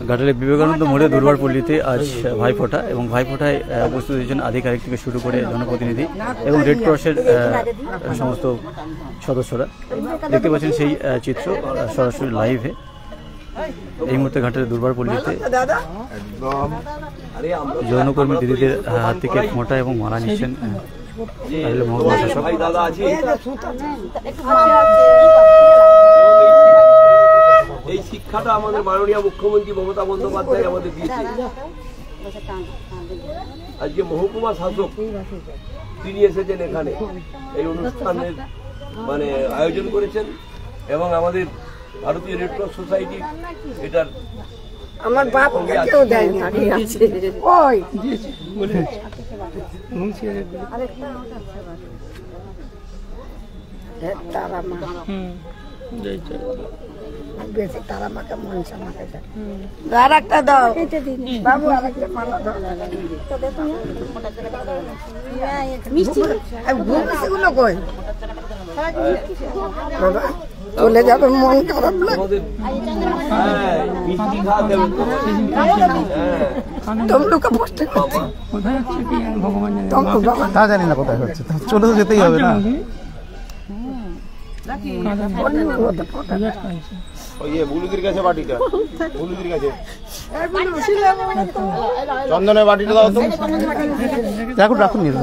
ঘাটালে বিবেকানন্দ মোড়ে দুর্গাপল্লীতে আজ ভাইফোঁটা এবং ভাইফোঁটায় উপস্থিত হয়েছেন আধিকারিক থেকে শুরু করে জনপ্রতিনিধি এবং রেড ক্রসের সমস্ত সদস্যরা। দেখতে পাচ্ছেন সেই চিত্র সরাসরি লাইভে। এই মুহূর্তে ঘাটালে দুর্গাপল্লীতে যৌনকর্মী দিদিদের হাত থেকে ফোঁটা এবং মালা নিচ্ছেন মহকুমা শাসক। এই শিক্ষাটা আমাদের মাননীয় মুখ্যমন্ত্রী মমতা বন্দ্যোপাধ্যায় আমাদের দিয়েছে। আজকে মহকুমা শাসক তিনি এসেছেন এখানে, এই অনুষ্ঠানের আয়োজন করেছেন এবং আমাদের ভারতীয় রেড ক্রস সোসাইটি এটার আমার বাপ কেউ দেয়নি ওই তারা মা বেশি তারা মাকে মনসা মাকে আর একটা দাও বাবু, আর একটা মালা দাও মিষ্টি গুলো কই বাবা চলে যাবে, মন খারাপ লাগে। তা জানি না কোথায় হচ্ছে, চলে তো যেতেই হবে না। চন্দনের বাটিটা দাও তো, রাখুন রাখুন নিয়ে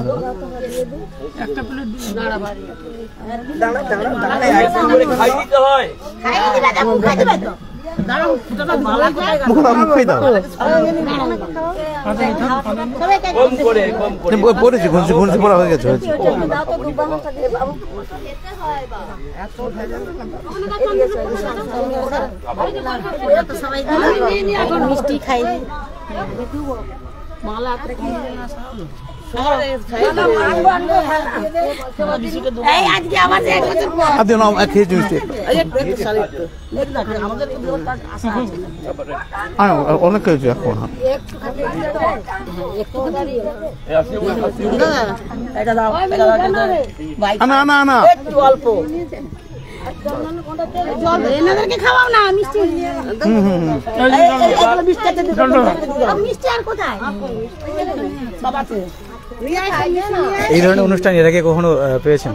পড়েছি, ঘুরছি পড়া হয়ে গেছে। মিষ্টি খাই মালা অনেক কিছু এখন অল্প এনাদেরকে খাওয়াও না মিষ্টি। মিষ্টি আর কোথায় বাবাতে এই ধরনের অনুষ্ঠান এর আগে কখনো পেয়েছেন?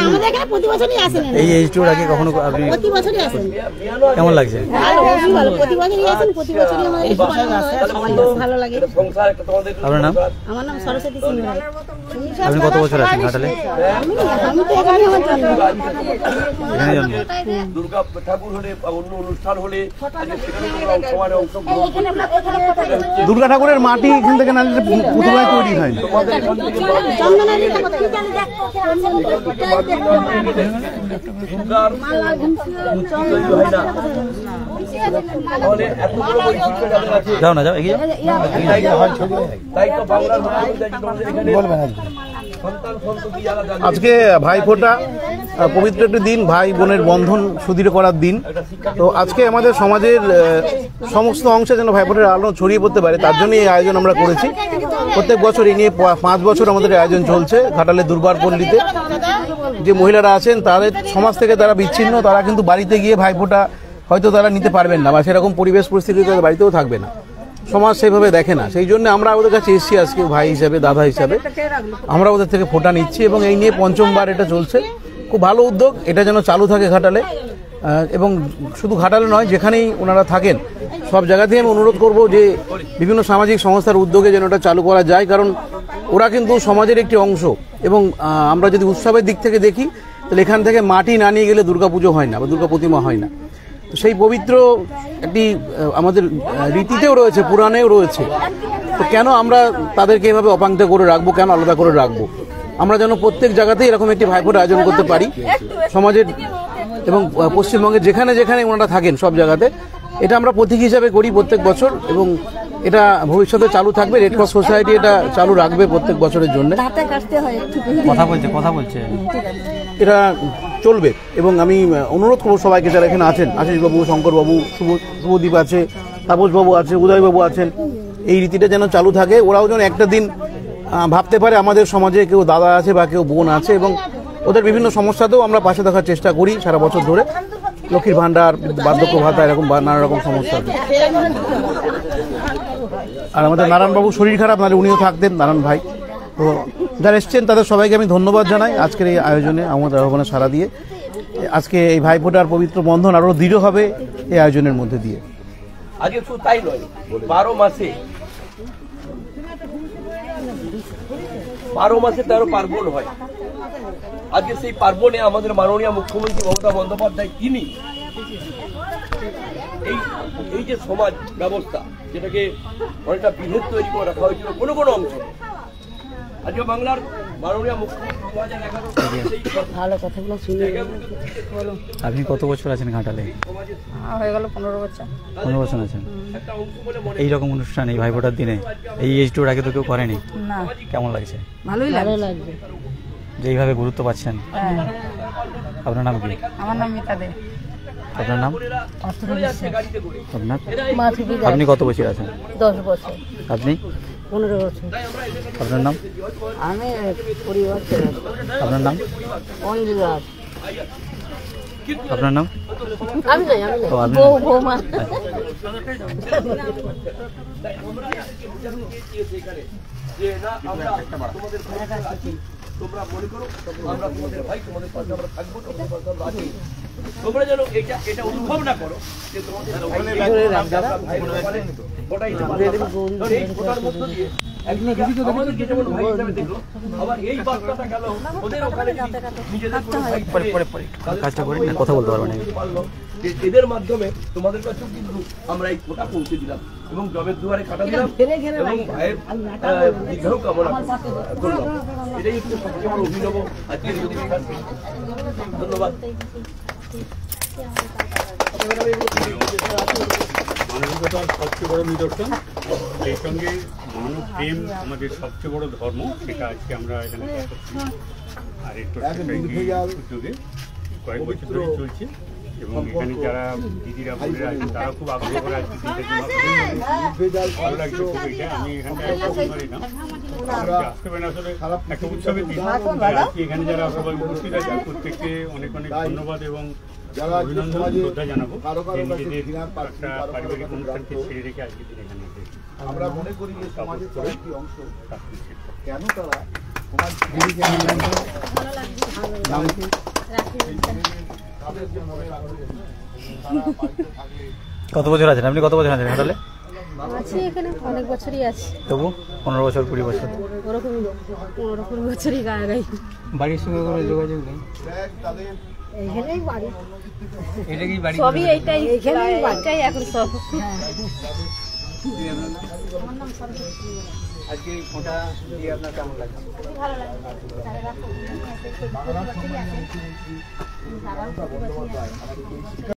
আমাদের এখানে প্রতি বছরই আসেন। এই এইচটির আগে কখনো আপনি? প্রতি বছরই আসেন। কেমন লাগছে? ভালো, প্রতি বছরই আসেন, প্রতি বছরই আমাদের ভালো লাগে। আপনার নাম? আমার নাম সরস্বতী সিং রায়। আপনি কত বছর আছেন ঘাটালে? আমি তো এখানে আমার জন্ম। এখানে জন্ম। দুর্গা ঠাকুর হলে অন্য অনুষ্ঠান হলে দুর্গা ঠাকুরের মাটি এখান থেকে না পুতুলায় তৈরি হয়। যাও না, যাও এগিয়ে আজকে ভাইফোঁটা পবিত্র একটি দিন, ভাই বোনের বন্ধন সুদৃঢ় করার দিন। তো আজকে আমাদের সমাজের সমস্ত অংশে যেন ভাইফোঁটার আলো ছড়িয়ে পড়তে পারে, তার জন্য এই আয়োজন আমরা করেছি। প্রত্যেক বছর এই নিয়ে 5 বছর আমাদের আয়োজন চলছে। ঘাটালে দুর্গাপল্লীতে যে মহিলারা আছেন তাদের সমাজ থেকে তারা বিচ্ছিন্ন, তারা কিন্তু বাড়িতে গিয়ে ভাইফোঁটা হয়তো তারা নিতে পারবেন না বা সেরকম পরিবেশ পরিস্থিতি তাদের বাড়িতেও থাকবে না, সমাজ সেভাবে দেখে না। সেই জন্য আমরা ওদের কাছে এসেছি আজকে ভাই হিসাবে, দাদা হিসাবে আমরা ওদের থেকে ফোঁটা নিচ্ছি এবং এই নিয়ে 5ম বার এটা চলছে। খুব ভালো উদ্যোগ, এটা যেন চালু থাকে ঘাটালে, এবং শুধু ঘাটালে নয়, যেখানেই ওনারা থাকেন সব জায়গাতেই আমি অনুরোধ করব যে বিভিন্ন সামাজিক সংস্থার উদ্যোগে যেন এটা চালু করা যায়, কারণ ওরা কিন্তু সমাজের একটি অংশ। এবং আমরা যদি উৎসবের দিক থেকে দেখি তাহলে এখান থেকে মাটি না নিয়ে গেলে দুর্গাপুজো হয় না বা দুর্গা প্রতিমা হয় না। তো সেই পবিত্র একটি আমাদের রীতিতেও রয়েছে, পুরাণেও রয়েছে। তো কেন আমরা তাদেরকে এভাবে অপাঙ্ক্ত করে রাখবো, কেন আলাদা করে রাখবো? আমরা যেন প্রত্যেক জায়গাতেই এরকম একটি ভাইফোঁটা আয়োজন করতে পারি সমাজের এবং পশ্চিমবঙ্গের যেখানে যেখানে ওনারা থাকেন সব জায়গাতে। এটা আমরা প্রতীক হিসাবে করি প্রত্যেক বছর এবং এটা ভবিষ্যতে চালু থাকবে। রেড ক্রস সোসাইটি এটা চালু রাখবে প্রত্যেক বছরের জন্য। কথা বলছে এটা চলবে এবং আমি অনুরোধ করবো সবাইকে যারা এখানে আছেন, আশিসবাবু, শঙ্করবাবু, শুভদীপ আছে, তাপসবাবু আছে, উদয়বাবু আছেন, এই রীতিটা যেন চালু থাকে। ওরাও যেন একটা দিন ভাবতে পারে আমাদের সমাজে কেউ দাদা আছে বা কেউ বোন আছে এবং ওদের বিভিন্ন সমস্যাতেও আমরা পাশে থাকার চেষ্টা করি সারা বছর ধরে। লক্ষ্মীর ভাণ্ডার, বার্ধক্য ভাতা, এরকম নানা রকম সমস্যা। আর আমাদের নারায়ণবাবু শরীর খারাপ, নাহলে উনিও থাকতেন, নারায়ণ ভাই। তো যারা এসছেন তাদের সবাইকে আমি ধন্যবাদ জানাই আজকের এই আয়োজনে, আমাদের আহ্বানে সাড়া দিয়ে। আজকে এই ভাইফোঁটার পবিত্র বন্ধন আরও দৃঢ় হবে এই আয়োজনের মধ্যে দিয়ে। আজকে শুধু তাই নয়, 12 মাসে 13 পার্বণ হয়। আজকে সেই পার্বণে আমাদের মাননীয় মুখ্যমন্ত্রী মমতা বন্দ্যোপাধ্যায় তিনি এই যে সমাজ ব্যবস্থা, যেটাকে অনেকটা বিভেদ তৈরি করে রাখা হয়েছিল কোনো কোনো অংশ, আজকে বাংলার মাননীয় মুখ্যমন্ত্রী 2011 ভালো কথাগুলো শুনে। আপনি কত বছর আছেন ঘাটালে? হয়ে গেল 15 বছর। 15 বছর আছেন। এইরকম অনুষ্ঠান এই ভাইফোঁটার দিনে এই এজ টুর আগে তো কেউ করেনি, না কেমন লাগছে? ভালোই লাগছে। যে এইভাবে গুরুত্ব পাচ্ছেন। আপনার নাম কি? আমার নাম মিতা দে। আপনার নাম? আপনার? মাধবী। আপনি কত বছর আছেন? 10 বছর। আপনি? 15 বছর। আপনার নাম? আমি 20 বছর। আপনার নাম? অঞ্জু দাস। আপনার নাম? আমি নাই, ও, আপনি? বৌমা। তোমরা মনে করো আমরা তোমাদের ভাই, তোমাদের পাশে আমরা থাকবো, তোমাদের পাশে আমরা আছি। তোমরা যেন এটা অনুভব না করো যে তোমাদের ওটাই এই ফোটার মধ্য দিয়ে আমাদেরকে যেমন ভাই হিসাবে দেখলো, আবার এই বার্তাটা গেল ওদের ওখানে নিজেদের কাজটা করি না, কথা বলতে পারবো না। এদের মাধ্যমে তোমাদের কাছেও কিন্তু আমরা এই ফোটা পৌঁছে দিলাম এবং জবের দুয়ারে কাটা দিলাম এবং ভাইয়ের দীর্ঘায়ু কামনা করলাম। এটাই হচ্ছে সবচেয়ে বড় অভিনব আজকের এই অধিবেশন। ধন্যবাদ। মানবিকতার সবচেয়ে বড় নিদর্শন, সেই সঙ্গে মানব প্রেম আমাদের সবচেয়ে বড় ধর্ম, সেটা আজকে আমরা এখানে করছি। আর একটু উদ্যোগে কয়েক বছর ধরে চলছে এবং এখানে যারা দিদিরা বোনেরা আছেন তারা খুব আগ্রহ করে আজকে ভালো লাগছে খুব। এটা আমি এখানটা আসতে পারি না, আসলে একটা উৎসবের দিন। আজকে এখানে যারা সবাই উপস্থিত আছে প্রত্যেককে অনেক অনেক ধন্যবাদ এবং অভিনন্দন, শ্রদ্ধা জানাবো যে নিজেদের একটা পারিবারিক অনুষ্ঠানকে ছেড়ে রেখে আজকে দিন এখানে এসেছে। আমরা মনে করি যে সমাজের একটি অংশ কেন তারা কত বছর আছেন আপনি? কত বছর আছেন ঘাটালে? আছি এখানে অনেক বছরই আছি। তবু 15 বছর 20 বছর ওরকম 15 বছরই গায়ে। বাড়ির সঙ্গে কোনো যোগাযোগ নেই? এইখানেই বাড়ি। এটা কি বাড়ি? সবই এইটাই, এইটাই এখন সব। আজকে ফোঁটা দিয়ে আপনার কেমন লাগছে? ভালো লাগছে।